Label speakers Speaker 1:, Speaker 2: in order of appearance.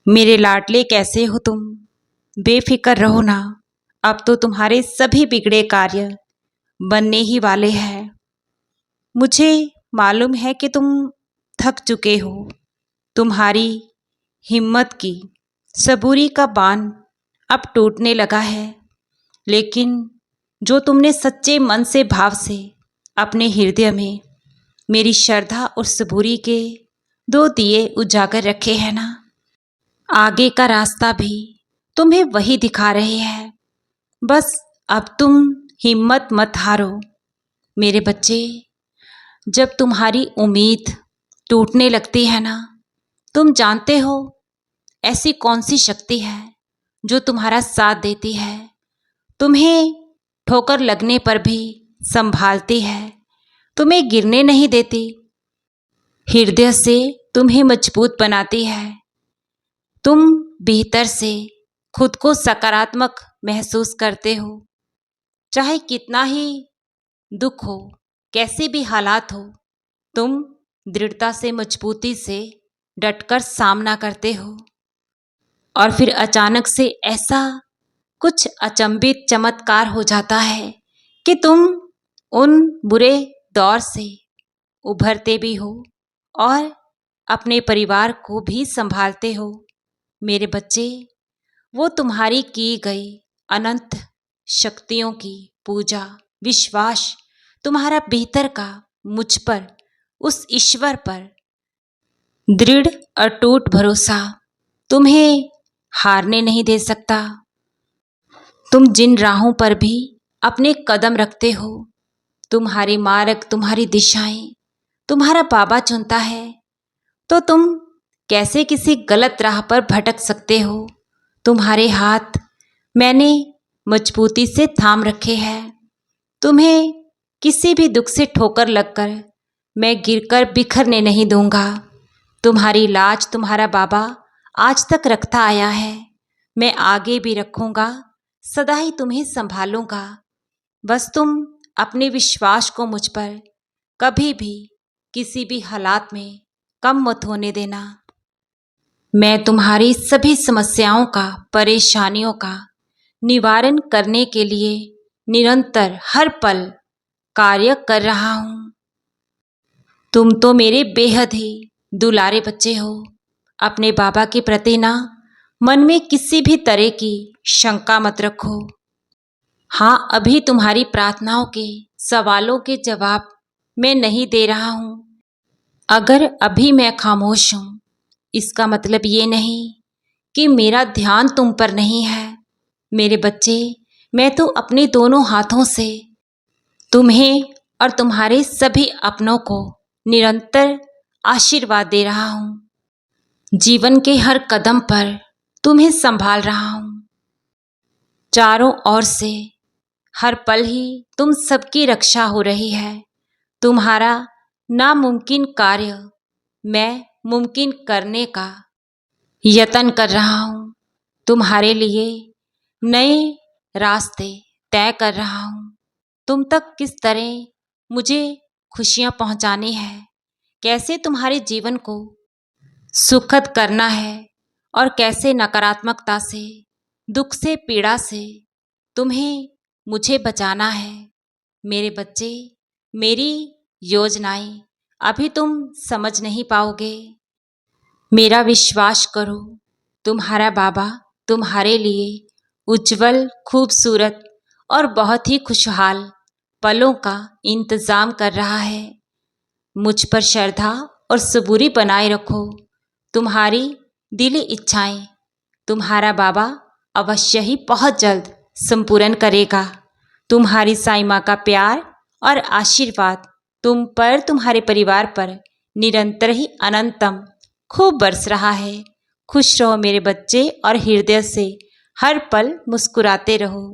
Speaker 1: मेरे लाडले कैसे हो तुम? बेफिक्र रहो ना। अब तो तुम्हारे सभी बिगड़े कार्य बनने ही वाले हैं। मुझे मालूम है कि तुम थक चुके हो। तुम्हारी हिम्मत की सबूरी का बांध अब टूटने लगा है। लेकिन जो तुमने सच्चे मन से भाव से अपने हृदय में मेरी श्रद्धा और सबूरी के दो दिए उजागर रखे हैं ना, आगे का रास्ता भी तुम्हें वही दिखा रहे हैं। बस अब तुम हिम्मत मत हारो मेरे बच्चे। जब तुम्हारी उम्मीद टूटने लगती है ना, तुम जानते हो ऐसी कौन सी शक्ति है जो तुम्हारा साथ देती है, तुम्हें ठोकर लगने पर भी संभालती है, तुम्हें गिरने नहीं देती, हृदय से तुम्हें मजबूत बनाती है। तुम भीतर से खुद को सकारात्मक महसूस करते हो। चाहे कितना ही दुख हो, कैसे भी हालात हो, तुम दृढ़ता से मजबूती से डटकर सामना करते हो। और फिर अचानक से ऐसा कुछ अचंभित चमत्कार हो जाता है कि तुम उन बुरे दौर से उभरते भी हो और अपने परिवार को भी संभालते हो। मेरे बच्चे, वो तुम्हारी की गई अनंत शक्तियों की पूजा, विश्वास, तुम्हारा भीतर का मुझ पर, उस ईश्वर पर दृढ़ अटूट भरोसा तुम्हें हारने नहीं दे सकता। तुम जिन राहों पर भी अपने कदम रखते हो, तुम्हारी मार्ग, तुम्हारी दिशाएं तुम्हारा बाबा चुनता है, तो तुम कैसे किसी गलत राह पर भटक सकते हो? तुम्हारे हाथ मैंने मजबूती से थाम रखे हैं। तुम्हें किसी भी दुख से ठोकर लगकर मैं गिरकर बिखरने नहीं दूंगा। तुम्हारी लाज तुम्हारा बाबा आज तक रखता आया है, मैं आगे भी रखूंगा, सदा ही तुम्हें संभालूंगा। बस तुम अपने विश्वास को मुझ पर कभी भी किसी भी हालात में कम मत होने देना। मैं तुम्हारी सभी समस्याओं का, परेशानियों का निवारण करने के लिए निरंतर हर पल कार्य कर रहा हूँ। तुम तो मेरे बेहद ही दुलारे बच्चे हो। अपने बाबा के प्रति ना मन में किसी भी तरह की शंका मत रखो। हाँ, अभी तुम्हारी प्रार्थनाओं के सवालों के जवाब मैं नहीं दे रहा हूँ। अगर अभी मैं खामोश हूँ, इसका मतलब ये नहीं कि मेरा ध्यान तुम पर नहीं है। मेरे बच्चे, मैं तो अपने दोनों हाथों से तुम्हें और तुम्हारे सभी अपनों को निरंतर आशीर्वाद दे रहा हूँ। जीवन के हर कदम पर तुम्हें संभाल रहा हूँ। चारों ओर से हर पल ही तुम सबकी रक्षा हो रही है। तुम्हारा नामुमकिन कार्य मैं मुमकिन करने का यत्न कर रहा हूँ। तुम्हारे लिए नए रास्ते तय कर रहा हूँ। तुम तक किस तरह मुझे खुशियाँ पहुँचानी है, कैसे तुम्हारे जीवन को सुखद करना है और कैसे नकारात्मकता से, दुख से, पीड़ा से तुम्हें मुझे बचाना है। मेरे बच्चे, मेरी योजनाएं अभी तुम समझ नहीं पाओगे। मेरा विश्वास करो, तुम्हारा बाबा तुम्हारे लिए उज्जवल, खूबसूरत और बहुत ही खुशहाल पलों का इंतज़ाम कर रहा है। मुझ पर श्रद्धा और सबूरी बनाए रखो। तुम्हारी दिली इच्छाएं तुम्हारा बाबा अवश्य ही बहुत जल्द संपूर्ण करेगा। तुम्हारी साईं माँ का प्यार और आशीर्वाद तुम पर, तुम्हारे परिवार पर निरंतर ही अनंतम खूब बरस रहा है। खुश रहो मेरे बच्चे और हृदय से हर पल मुस्कुराते रहो।